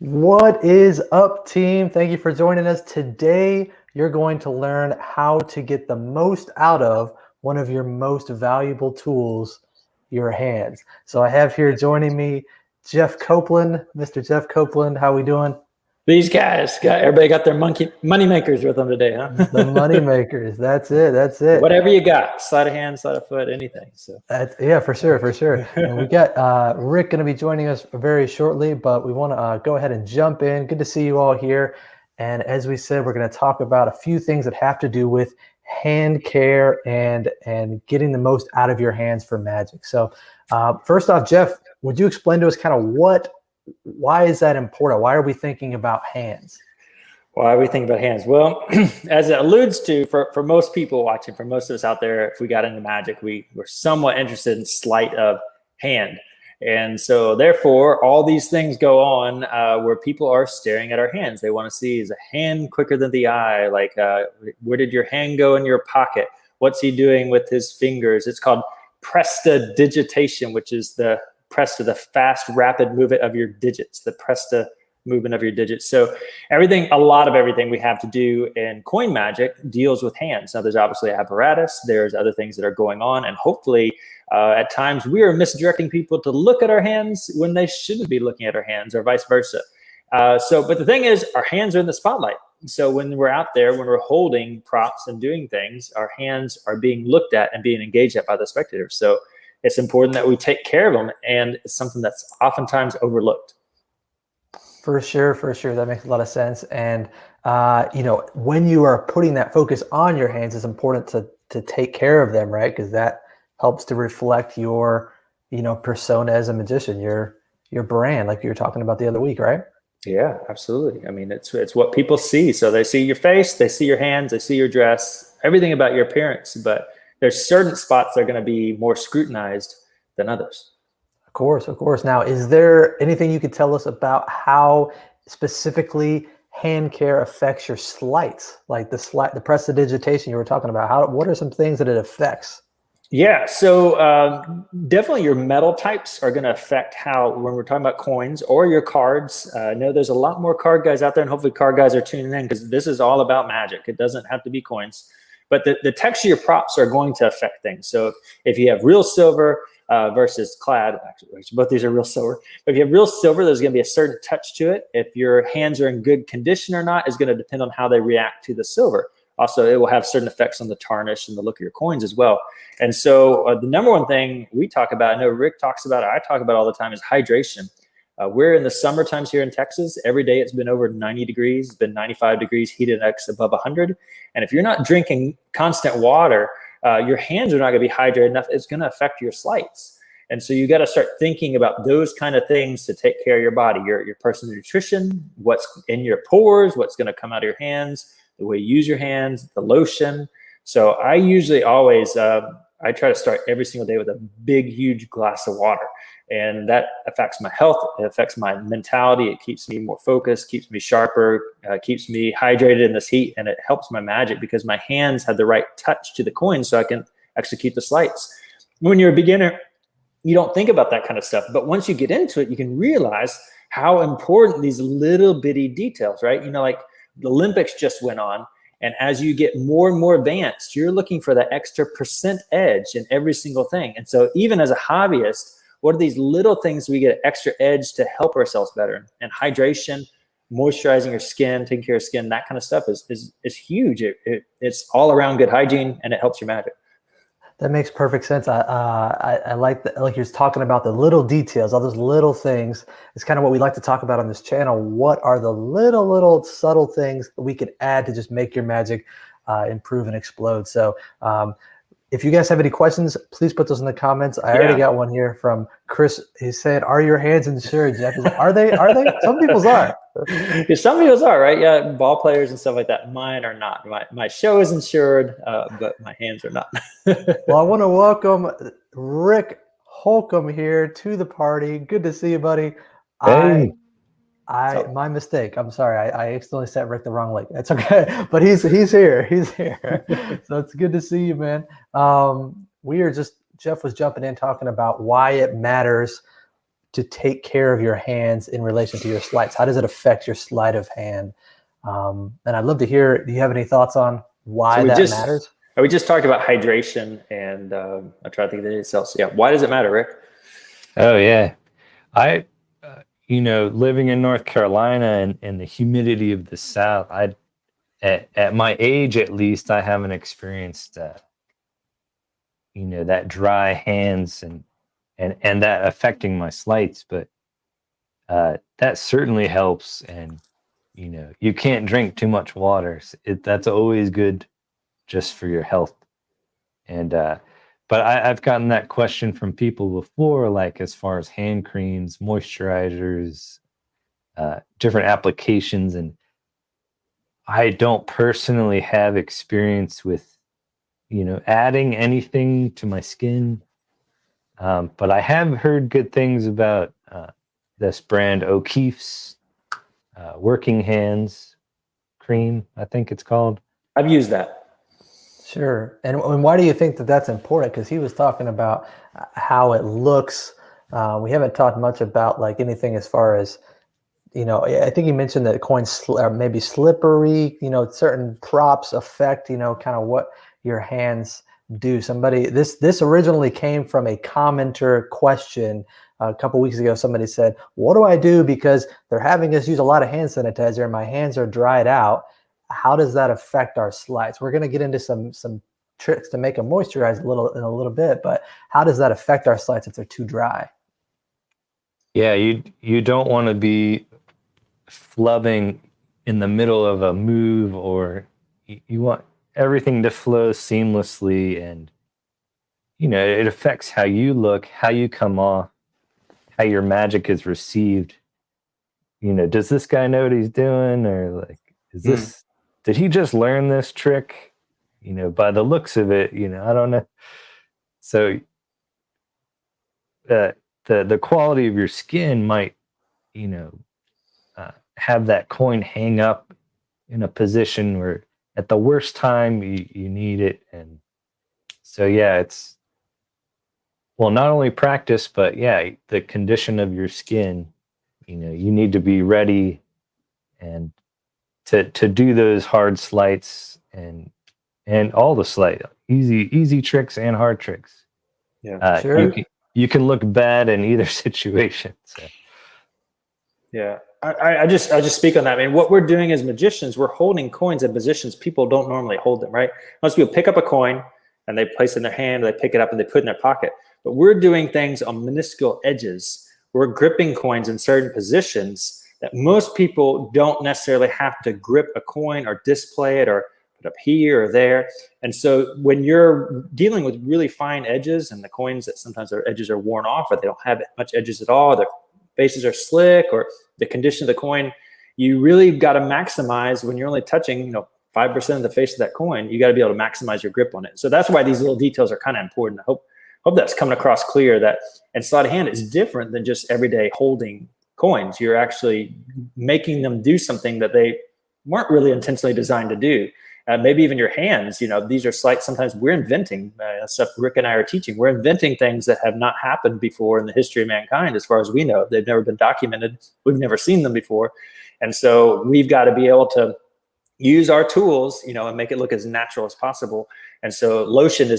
What is up, team? Thank you for joining us. Today, you're going to learn how to get the most out of one of your most valuable tools, your hands. So I have here joining me, Jeff Copeland. Mr. Jeff Copeland, how we doing? These guys, everybody got their money makers with them today, huh? The money makers. That's it. That's it. Whatever you got, sleight of hand, sleight of foot, anything. So Yeah, for sure, for sure. And we got Rick going to be joining us very shortly, but we want to go ahead and jump in. Good to see you all here. And as we said, we're going to talk about a few things that have to do with hand care and getting the most out of your hands for magic. So first off, Jeff, would you explain to us kind of why is that important? Why are we thinking about hands? why are we thinking about hands? Well, as it alludes to, for most people watching, for most of us out there, if we got into magic, we're somewhat interested in sleight of hand. And so therefore, all these things go on where people are staring at our hands. They want to see, is a hand quicker than the eye? Like, where did your hand go in your pocket? What's he doing with his fingers? It's called prestidigitation, which is the fast, rapid movement of your digits, the movement of your digits. So a lot of everything we have to do in coin magic deals with hands. Now, there's obviously apparatus, there's other things that are going on, and hopefully at times we are misdirecting people to look at our hands when they shouldn't be looking at our hands, or vice versa. But the thing is, our hands are in the spotlight. So when we're out there, when we're holding props and doing things, our hands are being looked at and being engaged at by the spectators. So it's important that we take care of them, and it's something that's oftentimes overlooked. For sure, for sure. That makes a lot of sense. And, when you are putting that focus on your hands, it's important to take care of them, right? Because that helps to reflect your, persona as a magician, your brand, like you were talking about the other week, right? Yeah, absolutely. I mean, it's what people see. So they see your face, they see your hands, they see your dress, everything about your appearance. But there's certain spots that are going to be more scrutinized than others. Of course, of course. Now, is there anything you could tell us about how specifically hand care affects your sleights, like the prestidigitation you were talking about? What are some things that it affects? Yeah, so definitely your metal types are going to affect when we're talking about coins or your cards. I know there's a lot more card guys out there, and hopefully card guys are tuning in, because this is all about magic. It doesn't have to be coins. But the texture of your props are going to affect things. So if you have real silver versus Clad, actually, both these are real silver. But if you have real silver, there's going to be a certain touch to it. If your hands are in good condition or not is going to depend on how they react to the silver. Also, it will have certain effects on the tarnish and the look of your coins as well. And so the number one thing we talk about, I know Rick talks about it, I talk about it all the time, is hydration. We're in the summer times here in Texas. Every day it's been over 90 degrees, it's been 95 degrees, heat index above 100. And if you're not drinking constant water, your hands are not going to be hydrated enough. It's going to affect your sleights. And so you got to start thinking about those kind of things to take care of your body, your personal nutrition, what's in your pores, what's going to come out of your hands, the way you use your hands, the lotion. So I usually always, I try to start every single day with a big, huge glass of water. And that affects my health. It affects my mentality. It keeps me more focused, keeps me sharper, keeps me hydrated in this heat. And it helps my magic because my hands have the right touch to the coin so I can execute the sleights. When you're a beginner, you don't think about that kind of stuff. But once you get into it, you can realize how important these little bitty details, right? Like the Olympics just went on. And as you get more and more advanced, you're looking for that extra % edge in every single thing. And so even as a hobbyist, what are these little things we get an extra edge to help ourselves better? And hydration, moisturizing your skin, taking care of skin, that kind of stuff is huge. It's all around good hygiene, and it helps your magic. That makes perfect sense. I like that, like you're talking about the little details, all those little things. It's kind of what we like to talk about on this channel. What are the little subtle things that we could add to just make your magic improve and explode? So if you guys have any questions, please put those in the comments. I already got one here from Chris. He said, "Are your hands insured, Jeff?" Like, are they? Some people's are. Yeah, some people's are, right? Yeah, ball players and stuff like that. Mine are not. My show is insured, but my hands are not. Well, I want to welcome Rick Holcomb here to the party. Good to see you, buddy. Hey. My mistake. I'm sorry. I accidentally set Rick the wrong leg. That's okay. But he's here. He's here. So it's good to see you, man. Jeff was jumping in talking about why it matters to take care of your hands in relation to your sleights? How does it affect your sleight of hand? And I'd love to hear, do you have any thoughts on why that matters? We just talked about hydration, and I try to think of anything else. Yeah. Why does it matter, Rick? Oh yeah, I, living in North Carolina and the humidity of the South, at my age at least, I haven't experienced, that dry hands and that affecting my sleights, but that certainly helps. And you can't drink too much water. That's always good, just for your health. And but I've gotten that question from people before, like as far as hand creams, moisturizers, different applications, and I don't personally have experience with adding anything to my skin. But I have heard good things about this brand O'Keeffe's Working Hands cream, I think it's called. I've used that. Sure. And why do you think that that's important? Because he was talking about how it looks. We haven't talked much about like anything as far as, I think you mentioned that coins are maybe slippery, certain props affect, kind of what your hands do. This originally came from a commenter question a couple weeks ago. Somebody said, what do I do? Because they're having us use a lot of hand sanitizer and my hands are dried out. How does that affect our sleights? We're going to get into some tricks to make them moisturize in a little bit, but how does that affect our sleights if they're too dry? Yeah, you don't want to be flubbing in the middle of a move, or you want everything to flow seamlessly, and it affects how you look, how you come off, how your magic is received. Does this guy know what he's doing, or like, did he just learn this trick? By the looks of it, I don't know. So the quality of your skin might, have that coin hang up in a position where at the worst time you need it. And so, yeah, it's, well, not only practice, but yeah, the condition of your skin, you need to be ready and to do those hard sleights and all the sleight, easy tricks and hard tricks. Yeah, sure. You can look bad in either situation. So. Yeah, I just speak on that. I mean, what we're doing as magicians, we're holding coins in positions people don't normally hold them, right? Most people pick up a coin and they place it in their hand, they pick it up and they put it in their pocket. But we're doing things on minuscule edges. We're gripping coins in certain positions that most people don't necessarily have to grip a coin or display it or put up here or there. And so when you're dealing with really fine edges and the coins that sometimes their edges are worn off or they don't have much edges at all, their faces are slick or the condition of the coin, you really got to maximize when you're only touching 5% of the face of that coin. You got to be able to maximize your grip on it. So that's why these little details are kind of important. I hope that's coming across clear, that and sleight of hand is different than just everyday holding coins. You're actually making them do something that they weren't really intentionally designed to do. Maybe even your hands, these are slight. Sometimes we're inventing stuff. Rick and I are teaching. We're inventing things that have not happened before in the history of mankind, as far as we know. They've never been documented. We've never seen them before. And so we've got to be able to use our tools, and make it look as natural as possible. And so hydration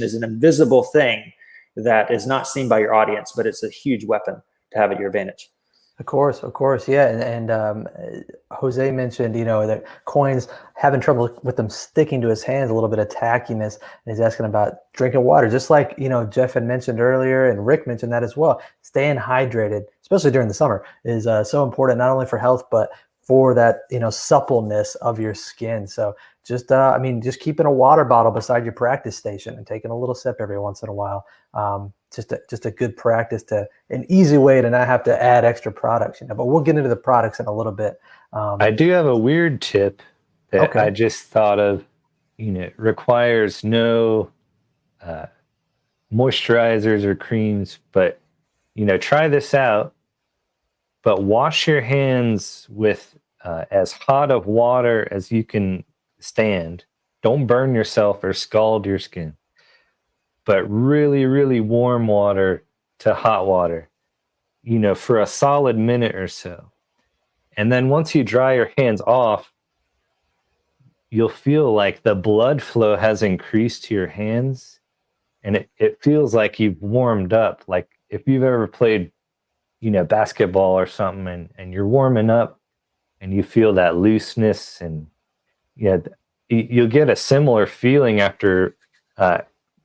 is an invisible thing that is not seen by your audience, but it's a huge weapon to have at your advantage. Of course, yeah. And Jose mentioned, that coins having trouble with them sticking to his hands, a little bit of tackiness. And he's asking about drinking water, just like, Jeff had mentioned earlier, and Rick mentioned that as well. Staying hydrated, especially during the summer, is so important, not only for health, but for that, suppleness of your skin. So just keeping a water bottle beside your practice station and taking a little sip every once in a while. Just a good practice, an easy way to not have to add extra products, but we'll get into the products in a little bit. I do have a weird tip that I just thought of. It requires no moisturizers or creams, but try this out. But wash your hands with as hot of water as you can stand. Don't burn yourself or scald your skin, but really, really warm water to hot water. you know, for a solid minute or so. And then once you dry your hands off, you'll feel like the blood flow has increased to your hands, and it feels like you've warmed up. Like if you've ever played, you know, basketball or something, and you're warming up and you feel that looseness, and yeah, you'll get a similar feeling after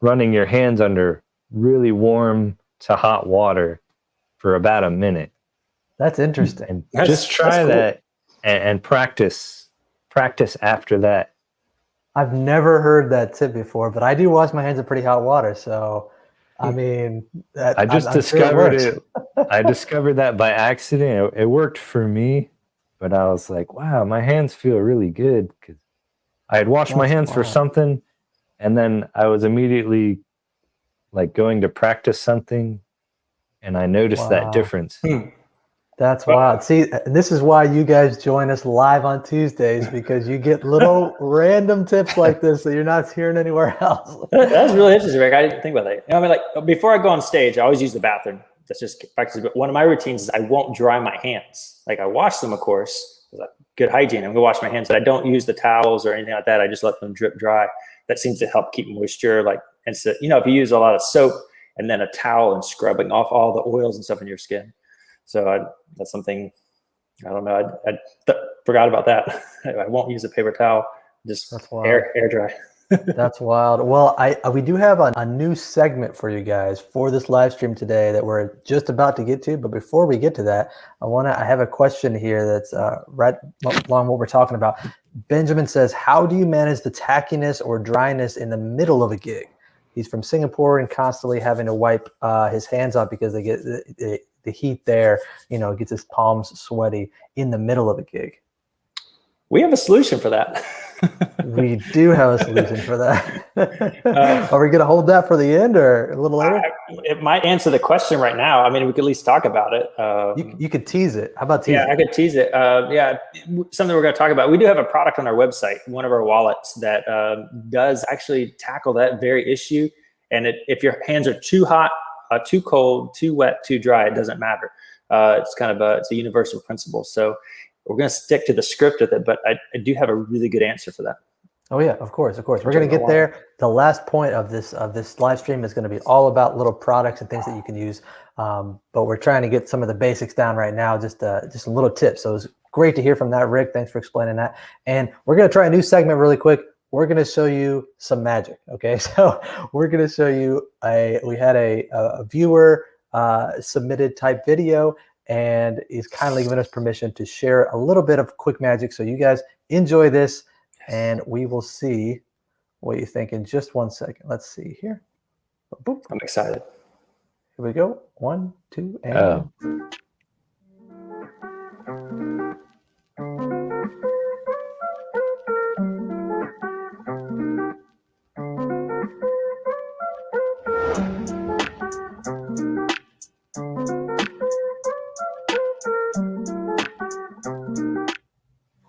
running your hands under really warm to hot water for about a minute. That's interesting. And just try cool. that and practice after that. I've never heard that tip before, but I do wash my hands in pretty hot water. So, I mean, I just discovered it. I discovered that by accident. It worked for me, but I was like, wow, my hands feel really good, because I had washed my hands for something, and then I was immediately like going to practice something, and I noticed that difference. That's wild. See, this is why you guys join us live on Tuesdays, because you get little random tips like this that you're not hearing anywhere else. That's really interesting, Rick. I didn't think about that. You know, I mean, like before I go on stage, I always use the bathroom. That's just practice. But one of my routines is I won't dry my hands. Like I wash them, of course, good hygiene. I'm gonna wash my hands, but I don't use the towels or anything like that. I just let them drip dry. That seems to help keep moisture. Like, and so, you know, if you use a lot of soap and then a towel and scrubbing off all the oils and stuff in your skin. So that's something, I don't know. I forgot about that. I won't use a paper towel. Just air dry. That's wild. Well, we do have a new segment for you guys for this live stream today that we're just about to get to. But before we get to that, I have a question here that's right along what we're talking about. Benjamin says, how do you manage the tackiness or dryness in the middle of a gig? He's from Singapore and constantly having to wipe his hands off because they get the heat there, you know, gets his palms sweaty in the middle of a gig. We have a solution for that. We do have a solution for that. Are we going to hold that for the end or a little later? It might answer the question right now. I mean, we could at least talk about it. You could tease it. How about tease it? Yeah, I could tease it. Yeah, something we're going to talk about. We do have a product on our website, one of our wallets, that does actually tackle that very issue. And if your hands are too hot, too cold, too wet, too dry, it doesn't matter. It's kind of it's a universal principle. So we're going to stick to the script with it, but I do have a really good answer for that. Oh yeah, of course. We're going to get there. The last point of this live stream is going to be all about little products and things that you can use. But we're trying to get some of the basics down right now, just a little tip. So it was great to hear from that, Rick. Thanks for explaining that. And we're going to try a new segment really quick. We're going to show you some magic. Okay, so we're going to show you we had a viewer submitted type video, and he's kindly given us permission to share a little bit of quick magic. So you guys enjoy this, and we will see what you think in just 1 second. Let's see here. Boop. I'm excited. Here we go. 1, 2, and.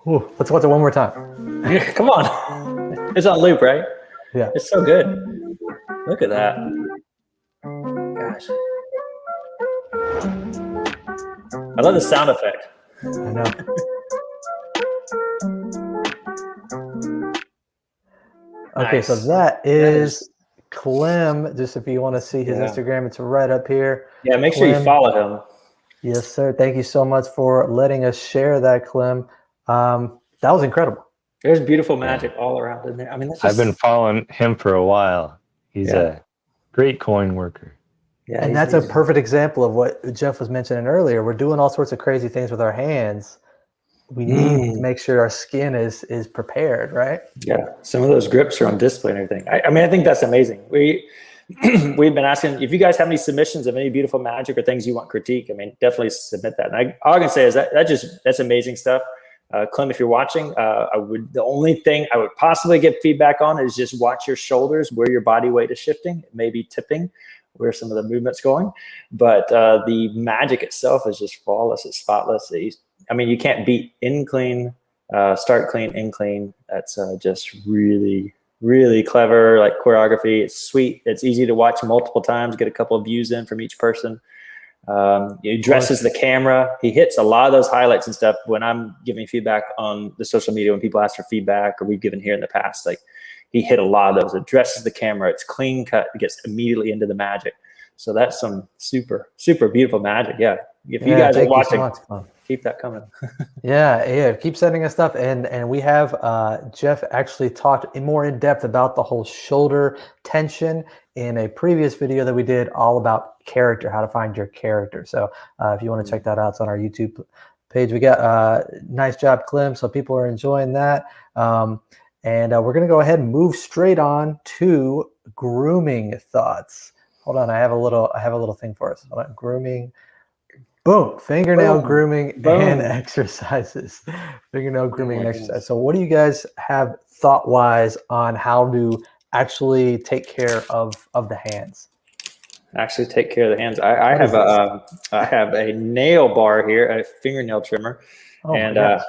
Ooh, let's watch it one more time. Come on. It's on loop, right? Yeah. It's so good. Look at that. Gosh. I love the sound effect. I know. Okay, Nice. so that is Clem. Just if you want to see his Instagram, it's right up here. Yeah, make sure you follow him. Yes, sir. Thank you so much for letting us share that, Clem. That was incredible. There's beautiful magic all around in there. I mean, I've been following him for a while. He's a great coin worker. Yeah, and that's a perfect example of what Jeff was mentioning earlier. We're doing all sorts of crazy things with our hands. We need to make sure our skin is prepared, right? Yeah, some of those grips are on display and everything. I mean, I think that's amazing. We've been asking if you guys have any submissions of any beautiful magic or things you want critique. I mean, definitely submit that. And all I can say is that's amazing stuff. Clem, if you're watching, the only thing I would possibly get feedback on is just watch your shoulders, where your body weight is shifting, maybe tipping, where some of the movement's going. But the magic itself is just flawless. It's spotless. I mean, you can't beat in clean, start clean, in clean. That's just really, really clever, like choreography. It's sweet. It's easy to watch multiple times, get a couple of views in from each person. He dresses the camera. He hits a lot of those highlights and stuff when I'm giving feedback on the social media, when people ask for feedback or we've given here in the past. Like, he hit a lot of those. It dresses the camera. It's clean cut. It gets immediately into the magic. So that's some super, super beautiful magic. Yeah. If you guys are watching, keep that coming. Yeah, keep sending us stuff, and we have Jeff actually talked more in depth about the whole shoulder tension in a previous video that we did, all about character, how to find your character. So if you want to check that out, it's on our YouTube page. We got nice job, Clem. So people are enjoying that, and we're gonna go ahead and move straight on to grooming thoughts. Hold on, I have a little thing for us. Hold on. Grooming. Boom, fingernail grooming and exercises. Fingernail grooming and exercise. So what do you guys have thought-wise on how to actually take care of the hands? Actually take care of the hands. I have a nail bar here, a fingernail trimmer. And I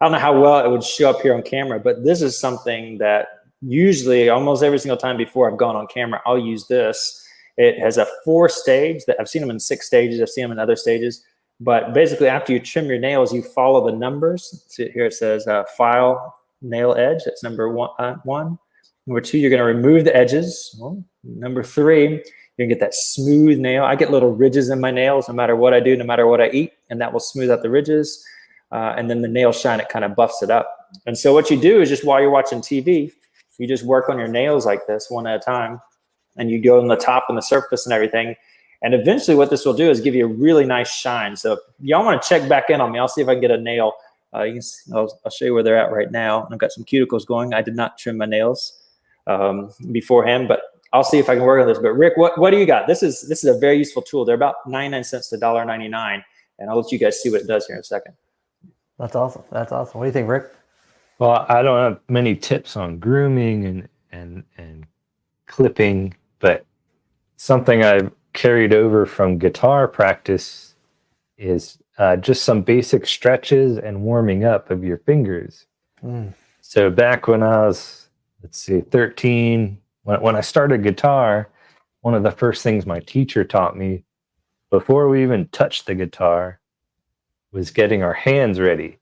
don't know how well it would show up here on camera, but this is something that usually almost every single time before I've gone on camera, I'll use this. It has a 4-stage that I've seen them in 6 stages. I've seen them in other stages. But basically, after you trim your nails, you follow the numbers. See here it says file nail edge. That's number one. Number 2, you're going to remove the edges. Well, number 3, you're going to get that smooth nail. I get little ridges in my nails no matter what I do, no matter what I eat, and that will smooth out the ridges. And then the nail shine, it kind of buffs it up. And so what you do is just while you're watching TV, you just work on your nails like this one at a time. And you go on the top and the surface and everything. And eventually what this will do is give you a really nice shine. So if y'all want to check back in on me, I'll see if I can get a nail. I'll show you where they're at right now. I've got some cuticles going. I did not trim my nails beforehand, but I'll see if I can work on this. But Rick, what do you got? This is a very useful tool. They're about 99 cents to $1.99. And I'll let you guys see what it does here in a second. That's awesome. That's awesome. What do you think, Rick? Well, I don't have many tips on grooming and clipping, but something I've carried over from guitar practice is just some basic stretches and warming up of your fingers. So back when I was, 13, when I started guitar, one of the first things my teacher taught me before we even touched the guitar was getting our hands ready.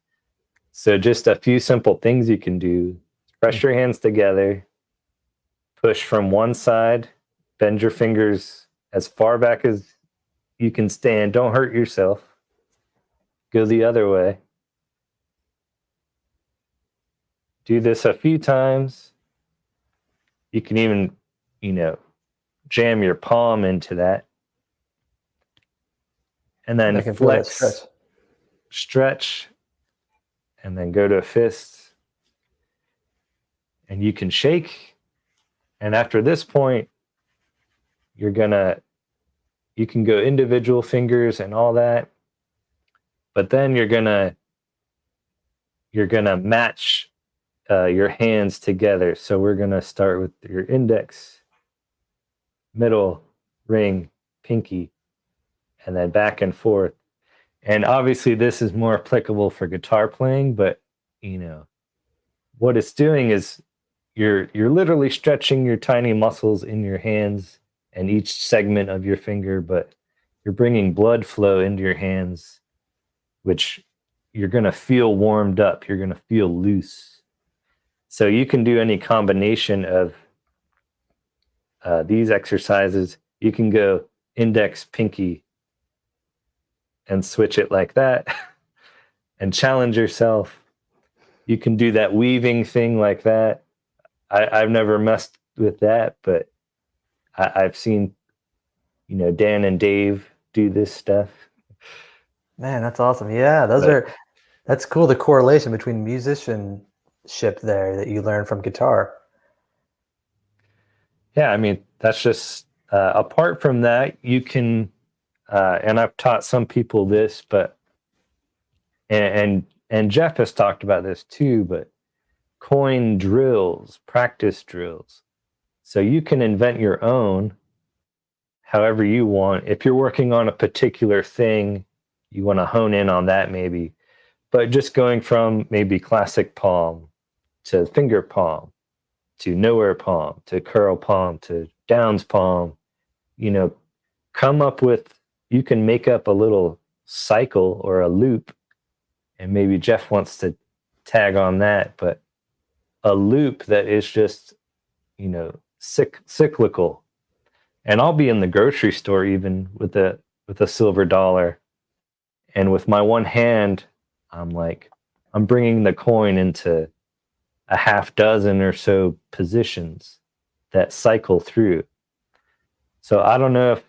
So just a few simple things you can do. Press your hands together, push from one side, bend your fingers as far back as you can stand. Don't hurt yourself. Go the other way. Do this a few times. You can even, jam your palm into that. And then flex, stretch, and then go to a fist. And you can shake. And after this point, you can go individual fingers and all that. But then you're gonna match your hands together. So we're gonna start with your index, middle, ring, pinky, and then back and forth. And obviously this is more applicable for guitar playing, but what it's doing is you're literally stretching your tiny muscles in your hands and each segment of your finger, but you're bringing blood flow into your hands, which you're going to feel warmed up. You're going to feel loose. So you can do any combination of these exercises. You can go index, pinky, and switch it like that and challenge yourself. You can do that weaving thing like that. I've never messed with that, but I've seen, Dan and Dave do this stuff. Man, that's awesome. Yeah, that's cool. The correlation between musicianship there that you learn from guitar. Yeah, I mean, that's just apart from that, you can, and I've taught some people this, but and Jeff has talked about this too, but coin drills, practice drills. So you can invent your own however you want. If you're working on a particular thing, you want to hone in on that maybe. But just going from maybe classic palm to finger palm to nowhere palm to curl palm to downs palm, come up with you can make up a little cycle or a loop, and maybe Jeff wants to tag on that, but a loop that is just, cyclical. And I'll be in the grocery store even with a silver dollar, and with my one hand, I'm bringing the coin into a half dozen or so positions that cycle through. So I don't know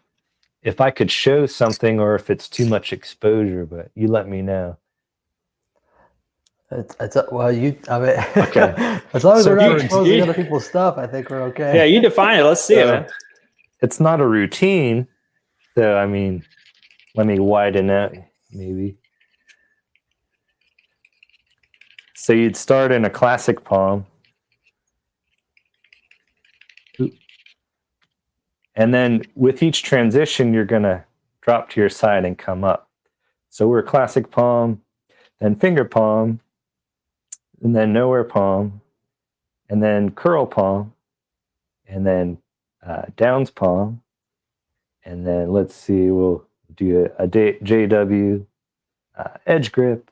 if I could show something or if it's too much exposure, but you let me know. Well, I mean, Okay. as long as So we're not you- exposing you- other people's stuff, I think we're okay. Yeah, you define it. Let's see it, man. It's not a routine. So, I mean, let me widen it maybe. So you'd start in a classic palm. And then with each transition, you're going to drop to your side and come up. So we're classic palm, then finger palm, and then nowhere palm, and then curl palm, and then downs palm. And then let's see, we'll do a JW, edge grip,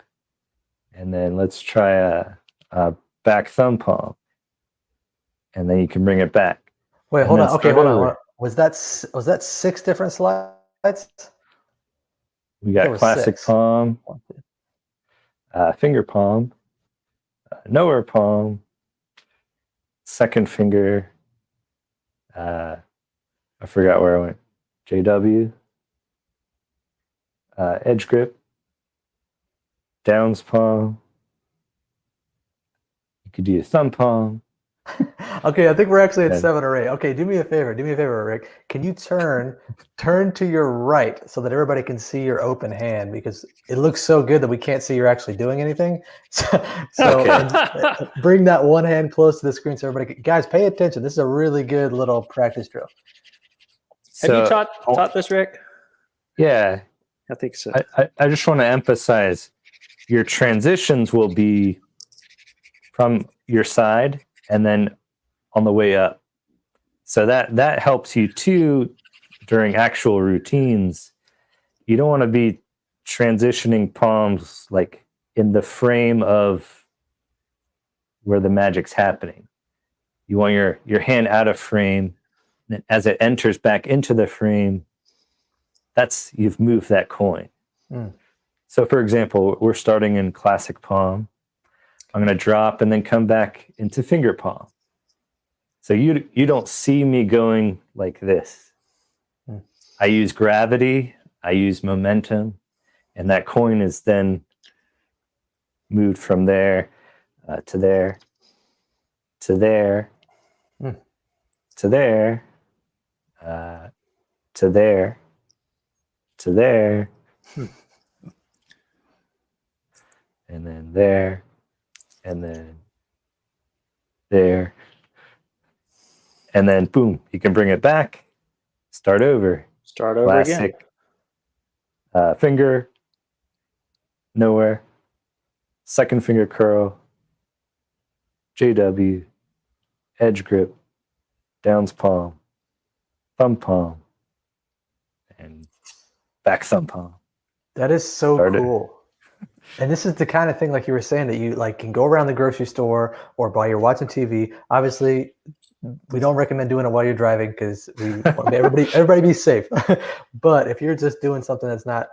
and then let's try a back thumb palm. And then you can bring it back. Wait, And hold then on. Okay, start hold on. over. Was that 6 different slides? We There got was classic 6. palm, finger palm, nowhere palm, second finger. I forgot where I went. JW, edge grip, downs palm. You could do a thumb palm. Okay, I think we're actually at Yeah. 7 or 8. Okay, do me a favor, Rick. Can you turn to your right so that everybody can see your open hand, because it looks so good that we can't see you're actually doing anything. So Okay. and bring that one hand close to the screen so everybody guys, pay attention. This is a really good little practice drill. Have you taught this, Rick? Yeah. I think so. I just want to emphasize your transitions will be from your side and then on the way up. So that helps you too during actual routines. You don't want to be transitioning palms like in the frame of where the magic's happening. You want your hand out of frame, and as it enters back into the frame, you've moved that coin. Mm. So for example, we're starting in classic palm. I'm going to drop and then come back into finger palm. So you don't see me going like this. Mm. I use gravity, I use momentum, and that coin is then moved from there to there, to there, to there, to there, to there, and then there, and then there, and then boom, you can bring it back, start over. Start over again. Classic finger, nowhere, second finger curl, JW, edge grip, downs palm, thumb palm, and back thumb palm. That is so Started. cool. And this is the kind of thing, like you were saying, that you can go around the grocery store or while you're watching TV. Obviously, we don't recommend doing it while you're driving because we want everybody be safe. But if you're just doing something that's not,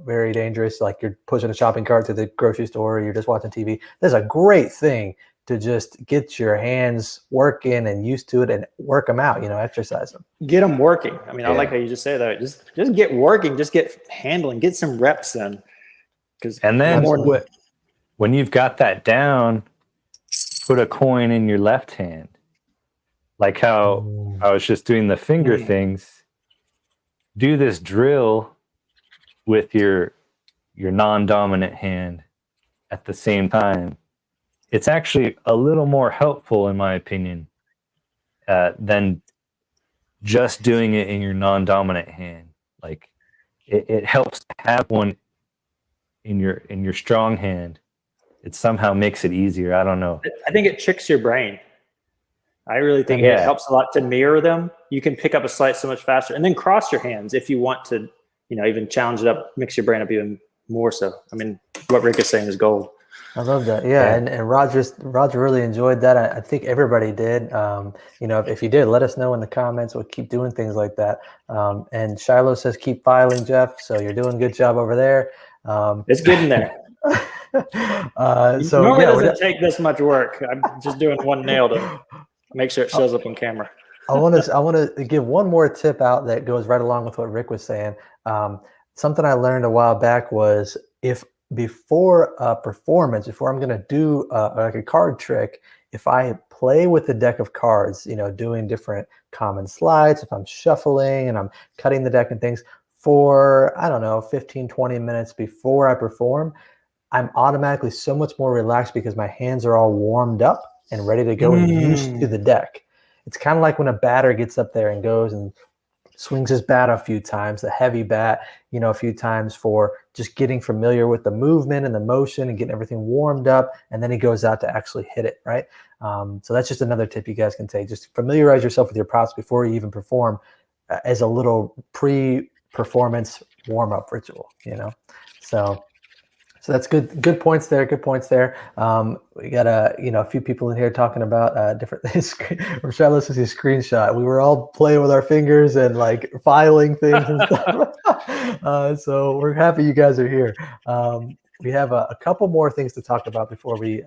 very dangerous, like you're pushing a shopping cart to the grocery store or you're just watching TV, there's a great thing to just get your hands working and used to it and work them out, exercise them. Get them working. I mean, I like Yeah. how you just say that. Just get working. Just get handling. Get some reps in. And then Absolutely. when you've got that down, put a coin in your left hand. Like how I was just doing the finger things. Do this drill with your non-dominant hand at the same time. It's actually a little more helpful, in my opinion, than just doing it in your non-dominant hand. Like it helps to have one in your strong hand. It somehow makes it easier. I don't know. I think it tricks your brain. I really think Yeah. it helps a lot to mirror them. You can pick up a slice so much faster, and then cross your hands if you want to even challenge it up, mix your brain up even more so. I mean, what Rick is saying is gold. I love that. Yeah. And Roger really enjoyed that. I think everybody did. If you did, let us know in the comments. We'll keep doing things like that. And Shiloh says, keep filing, Jeff. So you're doing a good job over there. It's getting there. So normally yeah, it doesn't take this much work. I'm just doing one nail to make sure it shows up on camera. I want to give one more tip out that goes right along with what Rick was saying. Something I learned a while back was before a performance, before I'm going to do like a card trick, if I play with the deck of cards, doing different common slides, if I'm shuffling and I'm cutting the deck and things for, I don't know, 15, 20 minutes before I perform, I'm automatically so much more relaxed because my hands are all warmed up and ready to go and used to the deck. It's kind of like when a batter gets up there and goes and swings his bat a few times, the heavy bat, a few times for just getting familiar with the movement and the motion and getting everything warmed up. And then he goes out to actually hit it, right? So that's just another tip you guys can take. Just familiarize yourself with your props before you even perform as a little pre-performance warm-up ritual, So that's good points there. Good points there. We got a few people in here talking about different things. Shiloh says his screenshot. We were all playing with our fingers and like filing things and stuff. So we're happy you guys are here. We have a couple more things to talk about before we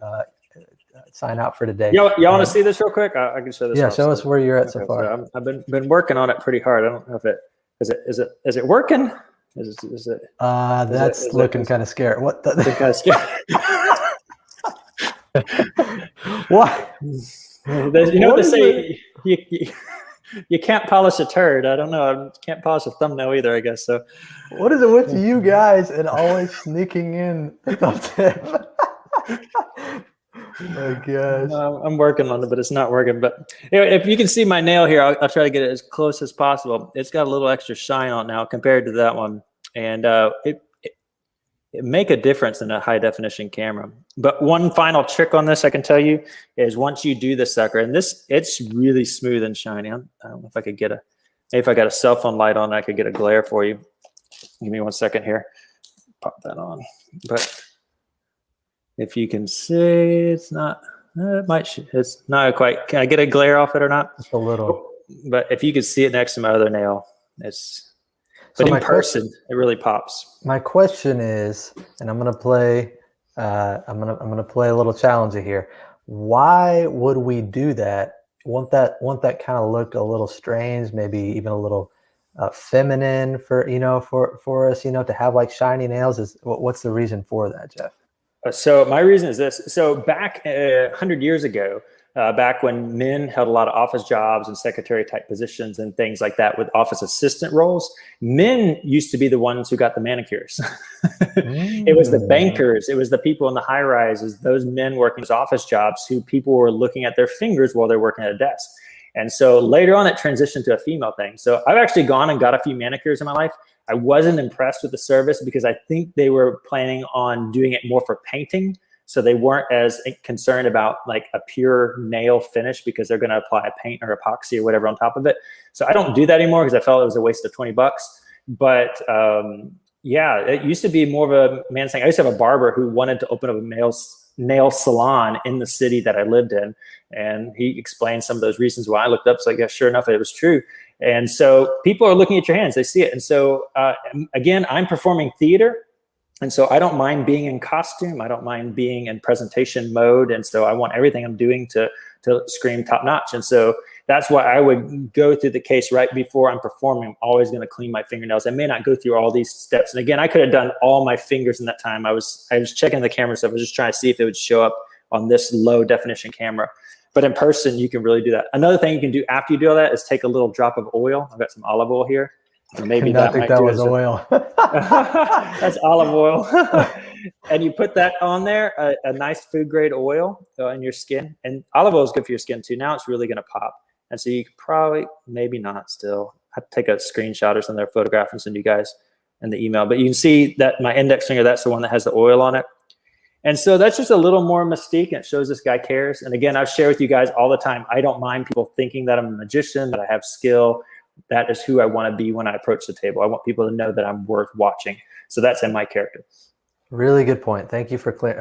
sign out for today. Y'all want to see this real quick? I can show this. Yeah, show us where you're at so far. So I've been working on it pretty hard. I don't know if is it working? Is it? That's looking kind of scary. What? Kind of scary. What? What they say? You can't polish a turd. I don't know. I can't polish a thumbnail either, I guess. So, what is it with you guys and always sneaking in the tip? Oh gosh. I'm working on it, but it's not working. But anyway, if you can see my nail here, I'll try to get it as close as possible. It's got a little extra shine on it now compared to that one, and it make a difference in a high definition camera. But one final trick on this I can tell you is once you do this sucker, and it's really smooth and shiny. I don't know if I could get maybe if I got a cell phone light on, I could get a glare for you. Give me 1 second here. Pop that on, but. If you can see, it's not. It's not quite. Can I get a glare off it or not? Just a little. But if you can see it next to my other nail, it's. But in person, it really pops. My question is, and I'm gonna play. I'm gonna play a little challenger here. Why would we do that? Want that kind of look a little strange, maybe even a little feminine for us, to have like shiny nails. What's the reason for that, Jeff? So my reason is this. So back 100 years ago, back when men held a lot of office jobs and secretary type positions and things like that with office assistant roles, men used to be the ones who got the manicures. It was the bankers. It was the people in the high rises, those men working as office jobs who people were looking at their fingers while they're working at a desk. And so later on, it transitioned to a female thing. So I've actually gone and got a few manicures in my life. I wasn't impressed with the service because I think they were planning on doing it more for painting. So they weren't as concerned about like a pure nail finish because they're going to apply a paint or epoxy or whatever on top of it. So I don't do that anymore because I felt it was a waste of $20. But yeah, it used to be more of a man's thing. I used to have a barber who wanted to open up a nail salon in the city that I lived in. And he explained some of those reasons why. I looked up, so I guess sure enough, it was true. And so people are looking at your hands, they see it. And so again, I'm performing theater. And so I don't mind being in costume. I don't mind being in presentation mode. And so I want everything I'm doing to scream top notch. And so that's why I would go through the case right before I'm performing. I'm always going to clean my fingernails. I may not go through all these steps. And again, I could have done all my fingers in that time. I was checking the camera stuff. I was just trying to see if it would show up on this low definition camera. But in person, you can really do that. Another thing you can do after you do all that is take a little drop of oil. I've got some olive oil here. And maybe I think that was oil. That's olive oil. And you put that on there, a nice food grade oil on your skin. And olive oil is good for your skin too. Now it's really going to pop. And so you could probably, maybe not still, I'd take a screenshot or something, or photograph and send you guys in the email. But you can see that my index finger, that's the one that has the oil on it. And so that's just a little more mystique, and it shows this guy cares. And again, I've shared with you guys all the time, I don't mind people thinking that I'm a magician, that I have skill. that is who I want to be when I approach the table. I want people to know that I'm worth watching. So that's in my character. Really good point. Thank you for clear.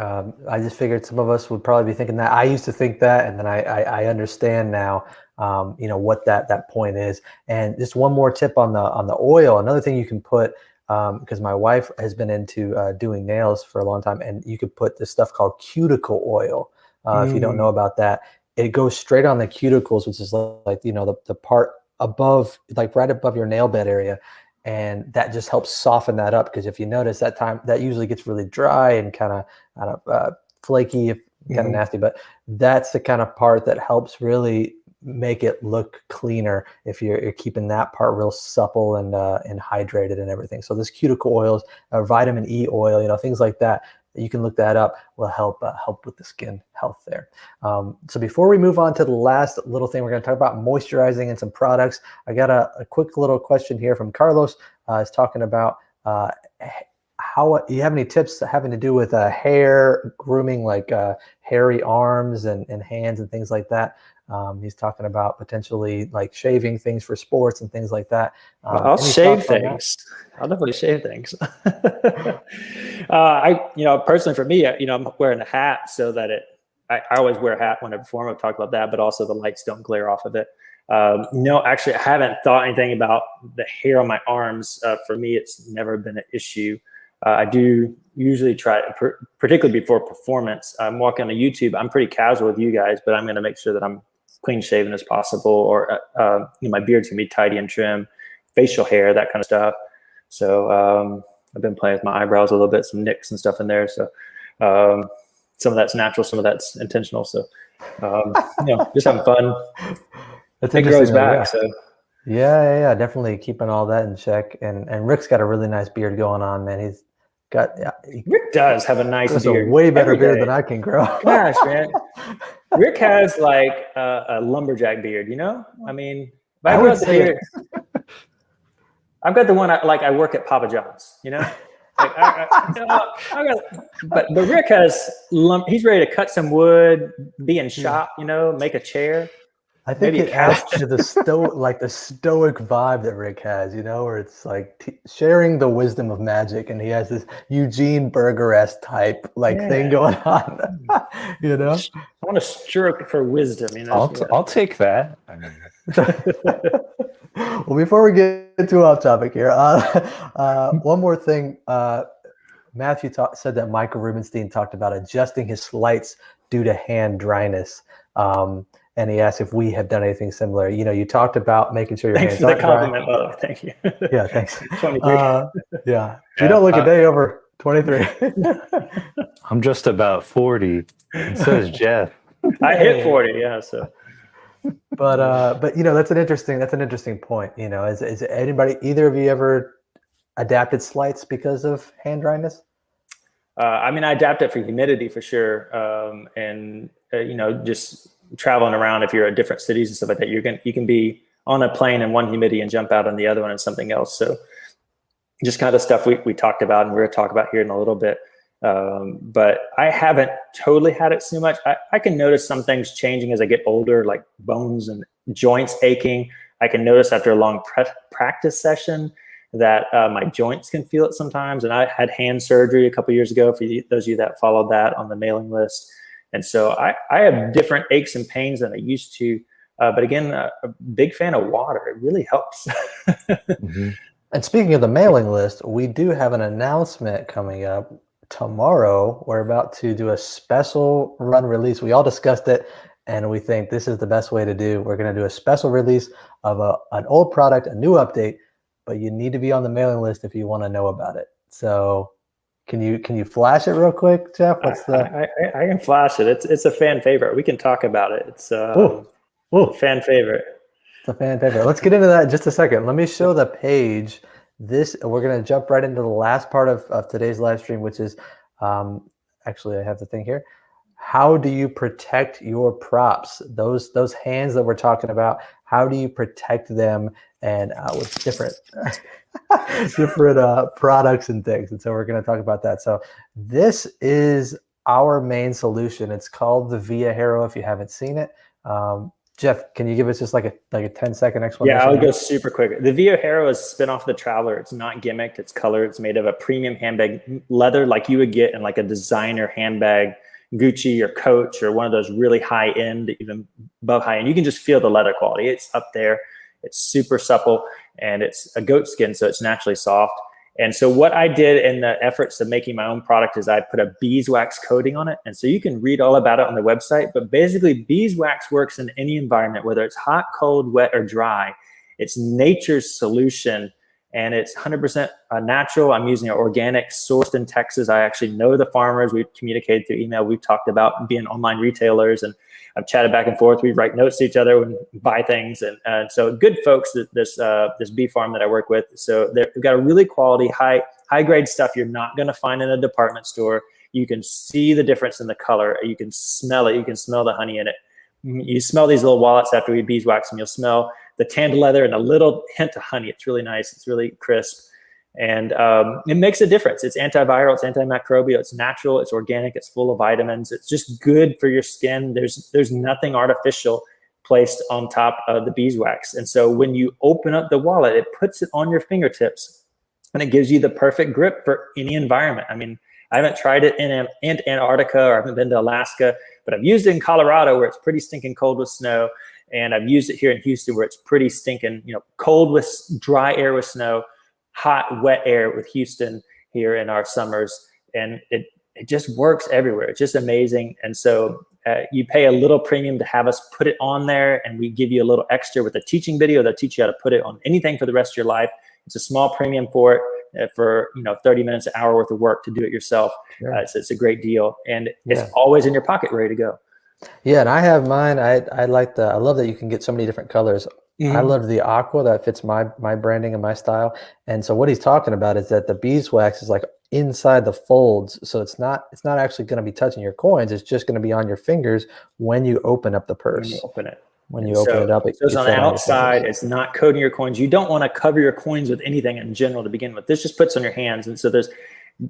I just figured some of us would probably be thinking that. I used to think that, and then I understand now, what that point is. And just one more tip on the oil. Another thing you can put, because my wife has been into doing nails for a long time, and you could put this stuff called cuticle oil. If you don't know about that, it goes straight on the cuticles, which is like the part above, like right above your nail bed area. And that just helps soften that up, because if you notice that usually gets really dry and kind of flaky, kind of nasty, but that's the kind of part that helps really make it look cleaner if you're keeping that part real supple and hydrated and everything. So this cuticle oils, vitamin E oil, things like that, you can look that up, will help with the skin health there. So before we move on to the last little thing, we're going to talk about moisturizing and some products. I got a quick little question here from Carlos. Is talking about how you have any tips having to do with hair grooming, like hairy arms and hands and things like that. He's talking about potentially like shaving things for sports and things like that. I'll shave things. I'll definitely shave things. Personally for me, I'm wearing a hat so that I always wear a hat when I perform. I've talked about that, but also the lights don't glare off of it. No, actually, I haven't thought anything about the hair on my arms. For me, it's never been an issue. I do usually try, particularly before performance. I'm walking on YouTube. I'm pretty casual with you guys, but I'm going to make sure that I'm clean shaven as possible, or my beard's gonna be tidy and trim, facial hair, that kind of stuff. So I've been playing with my eyebrows a little bit, some nicks and stuff in there. So some of that's natural, some of that's intentional. So just having fun. That's it grows interesting, back. yeah. So yeah, definitely keeping all that in check. And Rick's got a really nice beard going on, man. He's got Rick does have a nice beard. A way better beard than I can grow. Gosh, man. Rick has like a lumberjack beard, I mean, I would say I've got the one I work at Papa John's, like but Rick has he's ready to cut some wood, be in shop, make a chair. I think it adds to the stoic vibe that Rick has, where it's like sharing the wisdom of magic, and he has this Eugene Burger-esque type thing going on. I want to stroke for wisdom. I'll take that. Well, before we get too off topic here, one more thing. Matthew said that Michael Rubenstein talked about adjusting his lights due to hand dryness. And he asked if we have done anything similar. You talked about making sure your hands aren't dry. Thanks for the compliment. Thank you. Yeah, thanks. 23. Yeah. You don't look a day over 23. I'm just about 40, and so is Jeff. I hit 40, yeah. So, but that's an interesting point. Is anybody, either of you, ever adapted slights because of hand dryness? I adapt it for humidity for sure, and just traveling around. If you're at different cities and stuff like that, you can be on a plane in one humidity and jump out on the other one and something else. So just kind of stuff we talked about, and we're going to talk about here in a little bit. But I haven't totally had it so much. I can notice some things changing as I get older, like bones and joints aching. I can notice after a long practice session that my joints can feel it sometimes. And I had hand surgery a couple years ago, for those of you that followed that on the mailing list. And so I have different aches and pains than I used to. But again, a big fan of water. It really helps. Mm-hmm. And speaking of the mailing list, we do have an announcement coming up tomorrow. We're about to do a special run release. We all discussed it, and we think this is the best way to do. We're going to do a special release of an old product, a new update, but you need to be on the mailing list if you want to know about it. So can you flash it real quick, Jeff? What's I can flash it. It's a fan favorite. We can talk about it. It's fan favorite. It's a fan favorite. Let's get into that in just a second. Let me show the page. We're going to jump right into the last part of today's live stream, which is actually, I have the thing here. How do you protect your props? Those hands that we're talking about, how do you protect them, and with different products and things? And so we're going to talk about that. So this is our main solution. It's called the Via Hero if you haven't seen it. Jeff, can you give us just like a 10-second explanation? Yeah, I'll go super quick. The Vio Hero is spin off the Traveler. It's not gimmicked. It's colored. It's made of a premium handbag leather like you would get in like a designer handbag, Gucci or Coach or one of those really high end, even above high end. You can just feel the leather quality. It's up there. It's super supple and it's a goat skin, so it's naturally soft. And so what I did in the efforts of making my own product is I put a beeswax coating on it. And so you can read all about it on the website, but basically beeswax works in any environment, whether it's hot, cold, wet, or dry. It's nature's solution and it's 100% natural. I'm using it organic, sourced in Texas. I actually know the farmers. We've communicated through email. We've talked about being online retailers and I've chatted back and forth. We write notes to each other and buy things. And so good folks, this bee farm that I work with. So they've got a really quality, high grade stuff you're not going to find in a department store. You can see the difference in the color. You can smell it. You can smell the honey in it. You smell these little wallets after we beeswax them. You'll smell the tanned leather and a little hint of honey. It's really nice. It's really crisp. And it makes a difference. It's antiviral, it's antimicrobial, it's natural, it's organic, it's full of vitamins. It's just good for your skin. There's nothing artificial placed on top of the beeswax. And so when you open up the wallet, it puts it on your fingertips and it gives you the perfect grip for any environment. I mean, I haven't tried it in Antarctica or I haven't been to Alaska, but I've used it in Colorado where it's pretty stinking cold with snow. And I've used it here in Houston where it's pretty stinking, cold with dry air with snow, hot, wet air with Houston here in our summers. And it just works everywhere. It's just amazing. And so you pay a little premium to have us put it on there. And we give you a little extra with a teaching video that teach you how to put it on anything for the rest of your life. It's a small premium for it for 30 minutes, an hour worth of work to do it yourself. Sure. It's a great deal. And it's always in your pocket, ready to go. Yeah, and I have mine. I love that you can get so many different colors. Mm-hmm. I love the aqua that fits my branding and my style. And so what he's talking about is that the beeswax is like inside the folds, so it's not actually going to be touching your coins. It's just going to be on your fingers when you open up the purse. When you open it. When you open it up, so it's on the outside. It's not coating your coins. You don't want to cover your coins with anything in general to begin with. This just puts on your hands, and so there's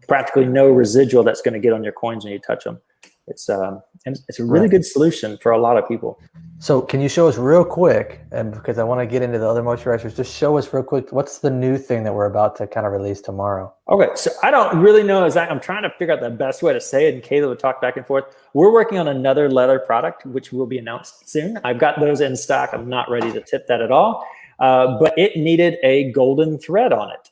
practically no residual that's going to get on your coins when you touch them. It's a really good solution for a lot of people. So can you show us real quick, and because I want to get into the other moisturizers, just show us real quick, what's the new thing that we're about to kind of release tomorrow? Okay, so I don't really know exactly. I'm trying to figure out the best way to say it, and Kayla would talk back and forth. We're working on another leather product, which will be announced soon. I've got those in stock. I'm not ready to tip that at all. But it needed a golden thread on it.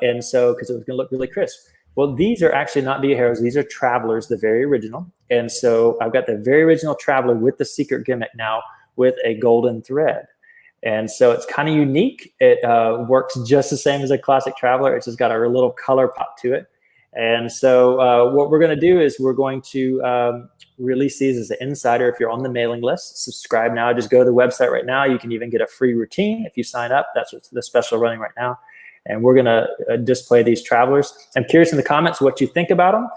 And so, because it was going to look really crisp. Well, these are actually not Via Heroes. These are Travelers, the very original. And so I've got the very original Traveler with the secret gimmick now with a golden thread. And so it's kind of unique. It works just the same as a classic Traveler. It's just got a little color pop to it. And so what we're going to do is we're going to release these as an insider. If you're on the mailing list, subscribe now. Just go to the website right now. You can even get a free routine if you sign up. That's what's the special running right now. And we're going to display these Travelers. I'm curious in the comments what you think about them.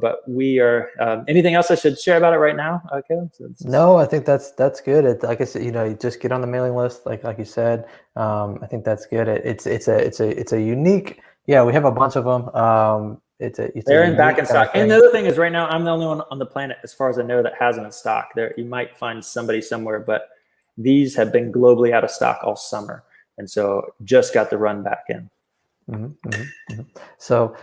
But we are, anything else I should share about it right now? Okay. No, I think that's good. Like I said, you just get on the mailing list, like you said. I think that's good. It's a unique. Yeah, we have a bunch of them. They're in back in stock. And the other thing is, right now I'm the only one on the planet, as far as I know, that has them in stock. There, you might find somebody somewhere, but these have been globally out of stock all summer. And so just got the run back in. Mm-hmm, mm-hmm, mm-hmm. So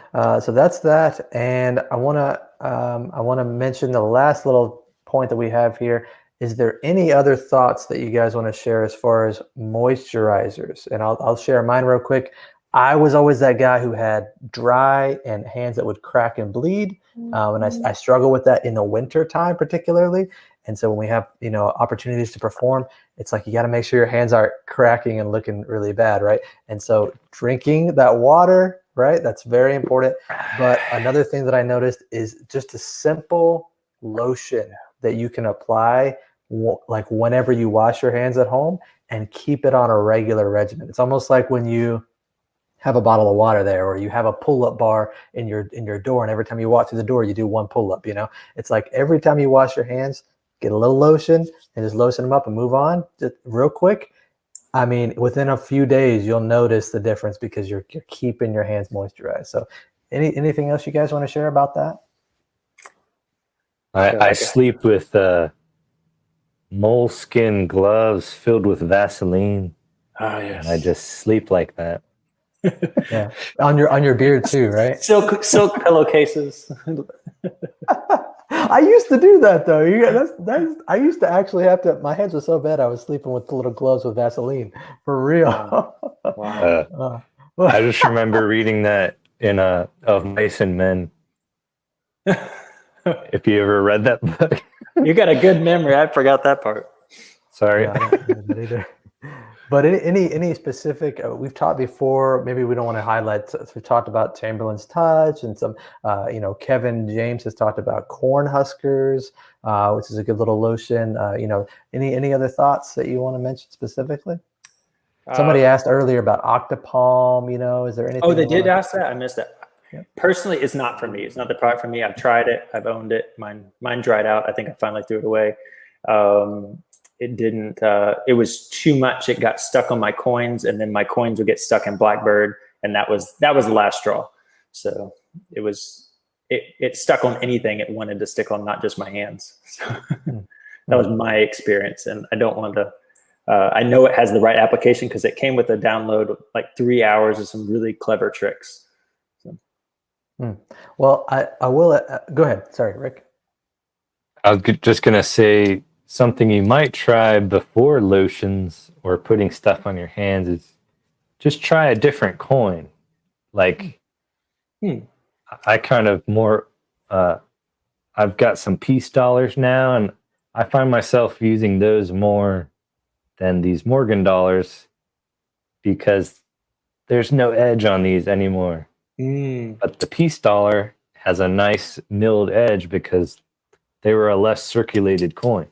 that's that. And I want to mention the last little point that we have here. Is there any other thoughts that you guys want to share as far as moisturizers? And I'll share mine real quick. I was always that guy who had dry and hands that would crack and bleed. And I struggle with that in the winter time particularly. And so when we have, opportunities to perform, it's like you got to make sure your hands aren't cracking and looking really bad, right? And so drinking that water, right? That's very important. But another thing that I noticed is just a simple lotion that you can apply like whenever you wash your hands at home and keep it on a regular regimen. It's almost like when you have a bottle of water there, or you have a pull-up bar in your door, and every time you walk through the door, you do one pull-up. It's like every time you wash your hands, get a little lotion and just lotion them up and move on just real quick. I mean, within a few days, you'll notice the difference because you're keeping your hands moisturized. So anything else you guys want to share about that? I sleep with moleskin gloves filled with Vaseline, Oh and I yes. just sleep like that. Yeah, on your beard too, right? Silk pillowcases. I used to do that though. That's I used to actually have to. My hands were so bad I was sleeping with the little gloves with Vaseline for real. Wow. I just remember reading that in of Mice and Men. If you ever read that book. You got a good memory. I forgot that part. Sorry. Yeah, I don't know that either. But any specific we've taught before, maybe we don't want to highlight. So we've talked about Chamberlain's Touch and some, Kevin James has talked about Corn Huskers, which is a good little lotion. Any other thoughts that you want to mention specifically? Somebody asked earlier about Octopalm. Is there anything? Oh, they did ask that? I missed that. Yeah. Personally, it's not for me. It's not the product for me. I've tried it. I've owned it. Mine dried out. I think I finally threw it away. It didn't. It was too much. It got stuck on my coins, and then my coins would get stuck in Blackbird, and that was the last straw. So it stuck on anything it wanted to stick on, not just my hands. So that was my experience, and I don't want to. I know it has the right application because it came with a download of like 3 hours of some really clever tricks. So. Well, I will go ahead. Sorry, Rick. I was just going to say something you might try before lotions or putting stuff on your hands is just try a different coin. Like I kind of more, I've got some peace dollars now, and I find myself using those more than these Morgan dollars because there's no edge on these anymore. But the peace dollar has a nice milled edge because they were a less circulated coin.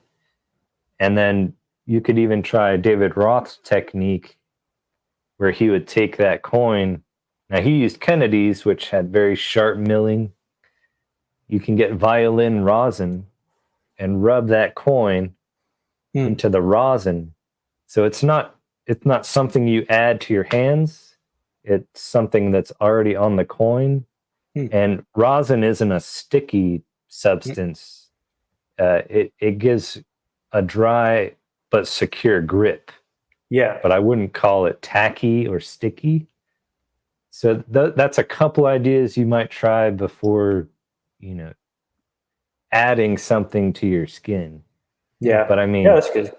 And then you could even try David Roth's technique where he would take that coin. Now he used Kennedy's, which had very sharp milling. You can get violin rosin and rub that coin into the rosin. So it's not something you add to your hands. It's something that's already on the coin. And rosin isn't a sticky substance. It gives a dry but secure grip. Yeah. But I wouldn't call it tacky or sticky. So that's a couple ideas you might try before, adding something to your skin. Yeah. But I mean, yeah, that's good.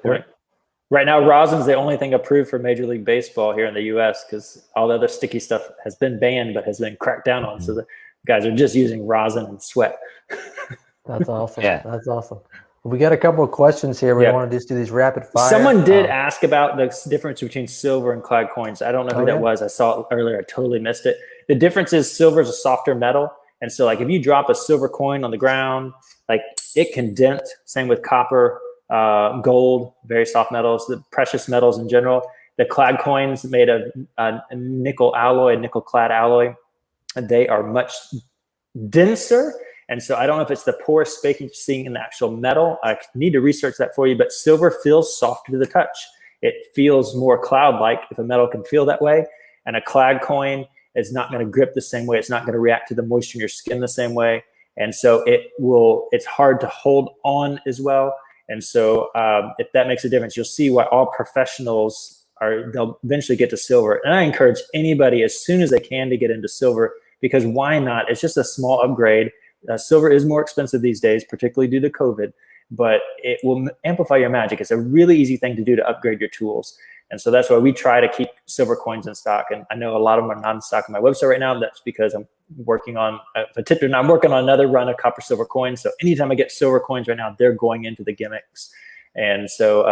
Right now, rosin's the only thing approved for Major League Baseball here in the U.S. because all the other sticky stuff has been banned but has been cracked down on. So the guys are just using rosin and sweat. That's awesome. Yeah. That's awesome. We got a couple of questions here. We want to just do these rapid fire. Someone did ask about the difference between silver and Clad coins. I don't know who that was. I saw it earlier. I totally missed it. The difference is silver is a softer metal. And so like if you drop a silver coin on the ground, like it can dent. Same with copper, gold, very soft metals, the precious metals in general. The Clad coins made of a nickel alloy, nickel clad alloy, and they are much denser. And so I don't know if it's the porous space you're seeing in the actual metal. I need to research that for you, but silver feels softer to the touch. It feels more cloud-like if a metal can feel that way. And a Clad coin is not going to grip the same way. It's not going to react to the moisture in your skin the same way. And so it's hard to hold on as well. And so if that makes a difference, you'll see why all professionals they'll eventually get to silver. And I encourage anybody as soon as they can to get into silver because why not? It's just a small upgrade. Silver is more expensive these days, particularly due to COVID, but it will amplify your magic. It's a really easy thing to do to upgrade your tools. And so that's why we try to keep silver coins in stock. And I know a lot of them are not in stock on my website right now. That's because I'm working on I'm working on another run of copper silver coins. So anytime I get silver coins right now, they're going into the gimmicks. And so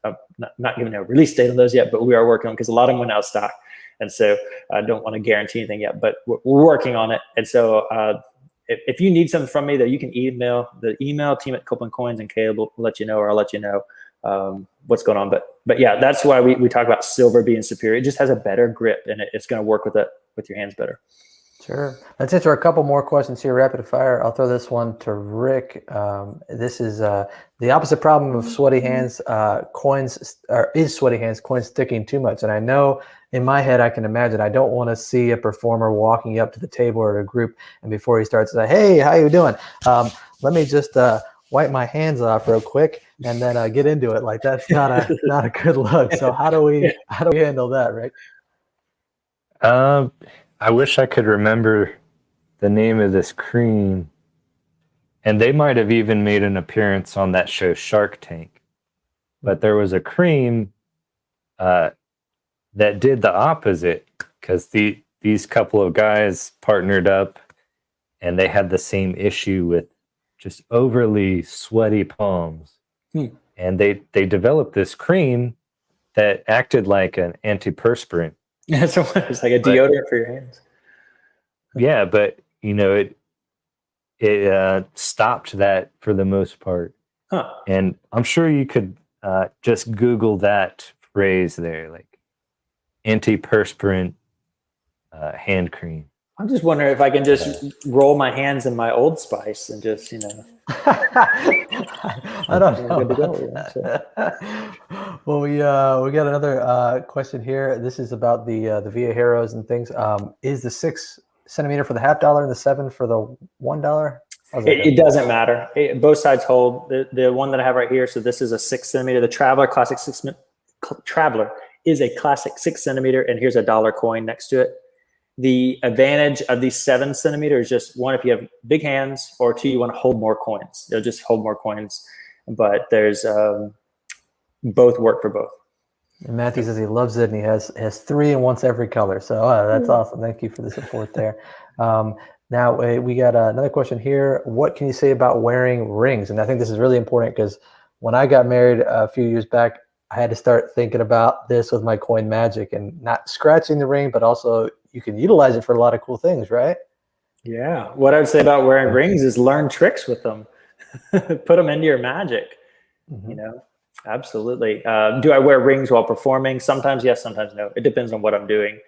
I'm not giving a release date on those yet, but we are working on because a lot of them went out of stock. And so I don't want to guarantee anything yet, but we're working on it. And so if you need something from me, that you can email team at Copeland Coins, and Caleb will let you know, or I'll let you know what's going on. But yeah, that's why we talk about silver being superior. It just has a better grip, and it's going to work with your hands better. Sure. Let's answer a couple more questions here, rapid fire. I'll throw this one to Rick. This is the opposite problem of sweaty hands. Coins sticking too much. And I know in my head, I can imagine, I don't want to see a performer walking up to the table or a group, and before he starts, say, "Hey, how you doing? Let me just wipe my hands off real quick and then get into it. Like that's not a good look. So how do we handle that, Rick? I wish I could remember the name of this cream, and they might have even made an appearance on that show Shark Tank. But there was a cream that did the opposite, because these couple of guys partnered up, and they had the same issue with just overly sweaty palms. And they developed this cream that acted like an antiperspirant. Yeah, so it's like a deodorant for your hands. Yeah, but it stopped that for the most part. Huh. And I'm sure you could just Google that phrase there, like antiperspirant hand cream. I'm just wondering if I can just roll my hands in my Old Spice and just, I don't know. Well, we got another question here. This is about the Via Heroes and things. Is the 6 centimeter for the $50 and the 7 for the $1? It doesn't matter. Both sides hold. The one that I have right here. So this is a 6 centimeter. The Traveler Classic Traveler is a classic 6 centimeter, and here's a $1 coin next to it. The advantage of these 7 centimeter is just, one, if you have big hands, or 2, you want to hold more coins. They'll just hold more coins. But there's both work for both. And Matthew says he loves it, and he has 3 and wants every color. So that's awesome. Thank you for the support there. Now we got another question here. What can you say about wearing rings? And I think this is really important, because when I got married a few years back, I had to start thinking about this with my coin magic, and not scratching the ring, but also you can utilize it for a lot of cool things, right? Yeah. What I would say about wearing rings is learn tricks with them. Put them into your magic. Absolutely. Do I wear rings while performing? Sometimes yes, sometimes no. It depends on what I'm doing.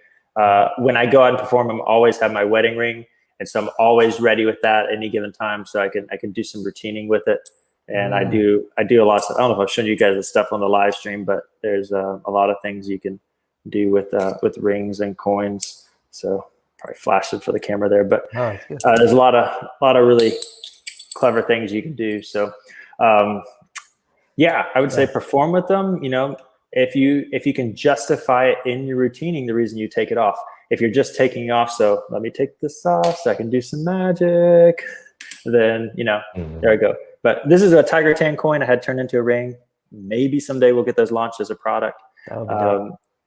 When I go out and perform, I'm always have my wedding ring, and so I'm always ready with that at any given time, so I can do some routining with it. And I do a lot of stuff. I don't know if I've shown you guys the stuff on the live stream, but there's a lot of things you can do with rings and coins. So probably flashed it for the camera there, but there's a lot of really clever things you can do. So I would say perform with them. If you can justify it in your routining, the reason you take it off. If you're just taking it off, so let me take this off so I can do some magic, then there I go. But this is a tiger tan coin I had turned into a ring. Maybe someday we'll get those launched as a product.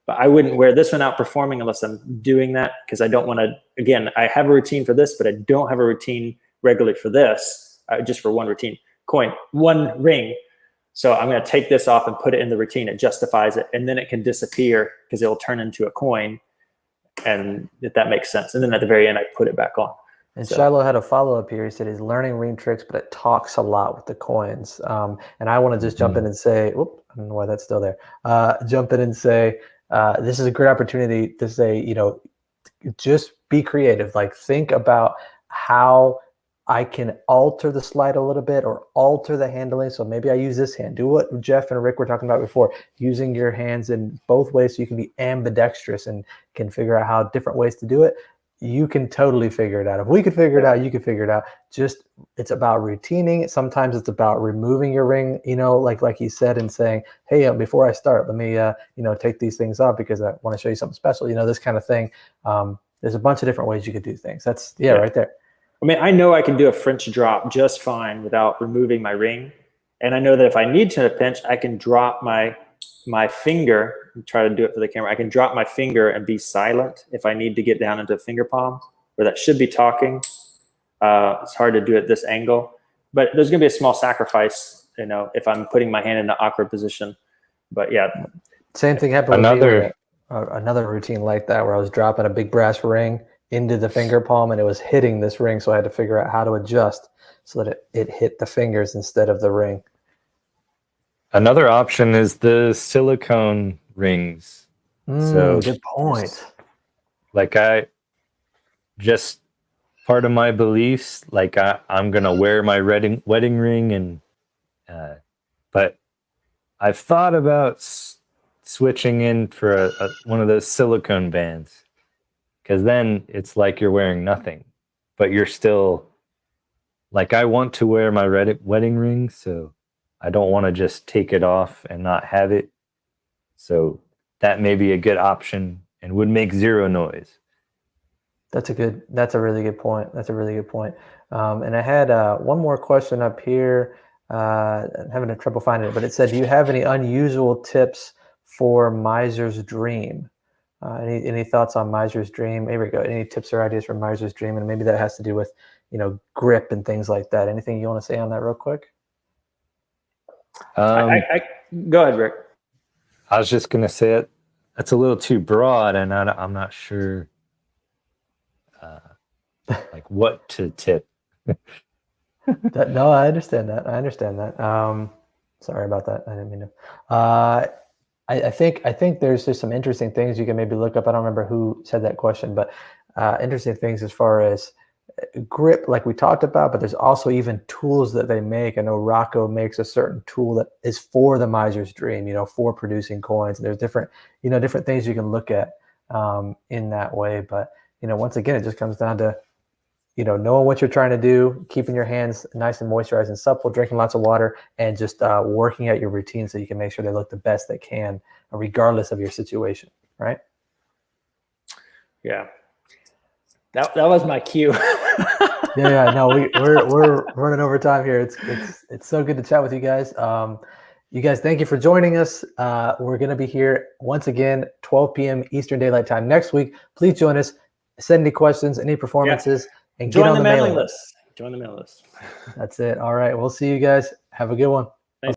But I wouldn't wear this one out performing unless I'm doing that, because I don't want to. Again, I have a routine for this, but I don't have a routine regularly for this. Just for one routine coin, one ring. So I'm going to take this off and put it in the routine. It justifies it, and then it can disappear because it will turn into a coin, and if that makes sense. And then at the very end, I put it back on. And Shiloh had a follow-up here. He said he's learning ring tricks, but it talks a lot with the coins. And I want to just jump in and say, I don't know why that's still there. Jump in and say, this is a great opportunity to say, just be creative. Like, think about how I can alter the slide a little bit, or alter the handling. So maybe I use this hand. Do what Jeff and Rick were talking about before, using your hands in both ways so you can be ambidextrous and can figure out how different ways to do it. You can totally figure it out. If we could figure it out, you could figure it out. Just, it's about routining. Sometimes it's about removing your ring, like he said, and saying, hey, before I start, let me, take these things off because I want to show you something special, this kind of thing. There's a bunch of different ways you could do things. That's, right there. I mean, I know I can do a French drop just fine without removing my ring. And I know that if I need to pinch, I can drop my finger and try to do it for the camera. I can drop my finger and be silent if I need to get down into finger palm, where that should be talking. It's hard to do at this angle, but there's going to be a small sacrifice, if I'm putting my hand in an awkward position. But yeah. Same thing happened with me with another routine like that, where I was dropping a big brass ring into the finger palm, and it was hitting this ring. So I had to figure out how to adjust so that it hit the fingers instead of the ring. Another option is the silicone rings. So good point. Like, part of my beliefs, like I'm gonna wear my wedding ring, and but I've thought about switching in for one of those silicone bands, because then it's like you're wearing nothing, but you're still like I want to wear my wedding ring, so I don't want to just take it off and not have it. So that may be a good option and would make zero noise. That's a really good point. That's a really good point. And I had one more question up here. I'm having trouble finding it, but it said, do you have any unusual tips for Miser's Dream? Any thoughts on Miser's Dream? Here we go. Any tips or ideas for Miser's Dream? And maybe that has to do with, grip and things like that. Anything you want to say on that real quick? Go ahead, Rick. I was just going to say it. That's a little too broad, and I'm not sure like what to tip. No, I understand that. Sorry about that. I didn't mean to. I think there's just some interesting things you can maybe look up. I don't remember who said that question, but interesting things as far as grip, like we talked about, but there's also even tools that they make. I know Rocco makes a certain tool that is for the Miser's Dream, for producing coins. There's different things you can look at in that way. But, once again, it just comes down to, knowing what you're trying to do, keeping your hands nice and moisturized and supple, drinking lots of water, and just working at your routine so you can make sure they look the best they can, regardless of your situation, right? Yeah. That was my cue. Yeah. No, we're running over time here. It's so good to chat with you guys. You guys, thank you for joining us. We're going to be here once again, 12 p.m. Eastern Daylight Time next week. Please join us. Send any questions, any performances, and join get on the the mailing mailing list. Join the mailing list. That's it. All right. We'll see you guys. Have a good one.